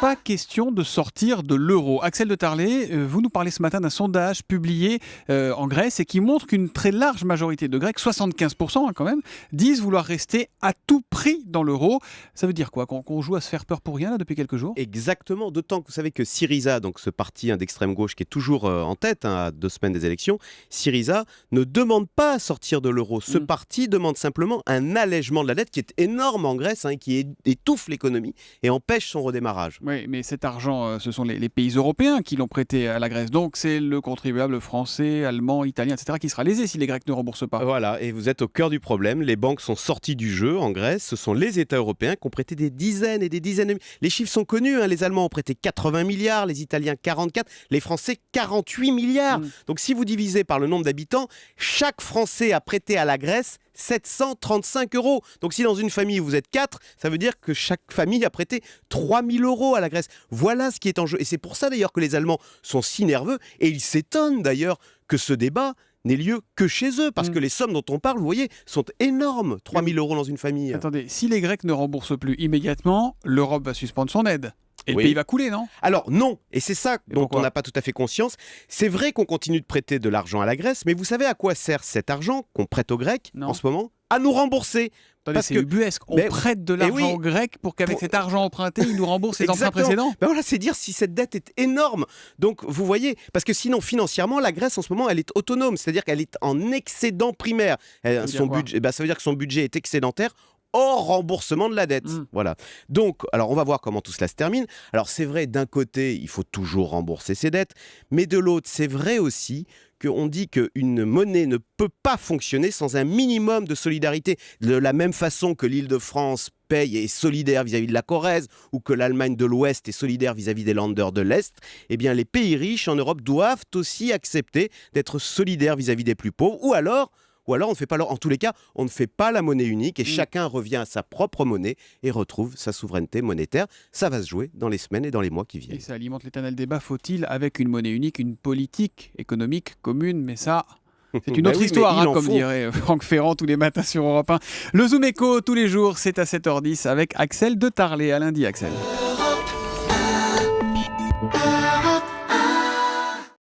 Pas question de sortir de l'euro. Axel de Tarlé, vous nous parlez ce matin d'un sondage publié en Grèce et qui montre qu'une très large majorité de Grecs, 75% quand même, disent vouloir rester à tout prix dans l'euro. Ça veut dire quoi ? Qu'on joue à se faire peur pour rien là, depuis quelques jours ? Exactement, d'autant que vous savez que Syriza, donc ce parti d'extrême gauche qui est toujours en tête à 2 semaines des élections, Syriza ne demande pas à sortir de l'euro. Ce parti demande simplement un allègement de la dette qui est énorme en Grèce, qui étouffe l'économie et empêche son redémarrage. Oui, mais cet argent, ce sont les pays européens qui l'ont prêté à la Grèce. Donc c'est le contribuable français, allemand, italien, etc. qui sera lésé si les Grecs ne remboursent pas. Voilà, et vous êtes au cœur du problème. Les banques sont sorties du jeu en Grèce. Ce sont les États européens qui ont prêté des dizaines et des dizaines. Les chiffres sont connus. Les Allemands ont prêté 80 milliards, les Italiens 44, les Français 48 milliards. Donc si vous divisez par le nombre d'habitants, chaque Français a prêté à la Grèce 735 euros. Donc si dans une famille vous êtes 4, ça veut dire que chaque famille a prêté 3000 euros à la Grèce. Voilà ce qui est en jeu. Et c'est pour ça d'ailleurs que les Allemands sont si nerveux. Et ils s'étonnent d'ailleurs que ce débat n'ait lieu que chez eux. Parce que les sommes dont on parle, vous voyez, sont énormes. 3000 euros dans une famille. Attendez, si les Grecs ne remboursent plus immédiatement, l'Europe va suspendre son aide. Et le pays va couler, non ? Alors non, et c'est ça dont on n'a pas tout à fait conscience. C'est vrai qu'on continue de prêter de l'argent à la Grèce, mais vous savez à quoi sert cet argent qu'on prête aux Grecs en ce moment ? À nous rembourser. Attendez, c'est ubuesque. On prête de l'argent aux Grecs pour qu'avec cet argent emprunté, ils nous remboursent les emprunts précédents. Ben voilà, c'est dire si cette dette est énorme. Donc vous voyez, parce que sinon financièrement, la Grèce en ce moment, elle est autonome, c'est-à-dire qu'elle est en excédent primaire. Son budget, ça veut dire que son budget est excédentaire hors remboursement de la dette. Voilà. Donc, alors on va voir comment tout cela se termine. Alors c'est vrai, d'un côté, il faut toujours rembourser ses dettes, mais de l'autre, c'est vrai aussi qu'on dit qu'une monnaie ne peut pas fonctionner sans un minimum de solidarité. De la même façon que l'Île-de-France paye et est solidaire vis-à-vis de la Corrèze, ou que l'Allemagne de l'Ouest est solidaire vis-à-vis des Länder de l'Est, eh bien les pays riches en Europe doivent aussi accepter d'être solidaires vis-à-vis des plus pauvres, ou alors on ne fait pas, en tous les cas, on ne fait pas la monnaie unique et chacun revient à sa propre monnaie et retrouve sa souveraineté monétaire. Ça va se jouer dans les semaines et dans les mois qui viennent. Et ça alimente l'éternel débat. Faut-il, avec une monnaie unique, une politique économique commune ? Mais ça, c'est une autre histoire, comme dirait Franck Ferrand tous les matins sur Europe 1. Le Zoom Éco, tous les jours, c'est à 7h10 avec Axel de Tarlé. À lundi, Axel.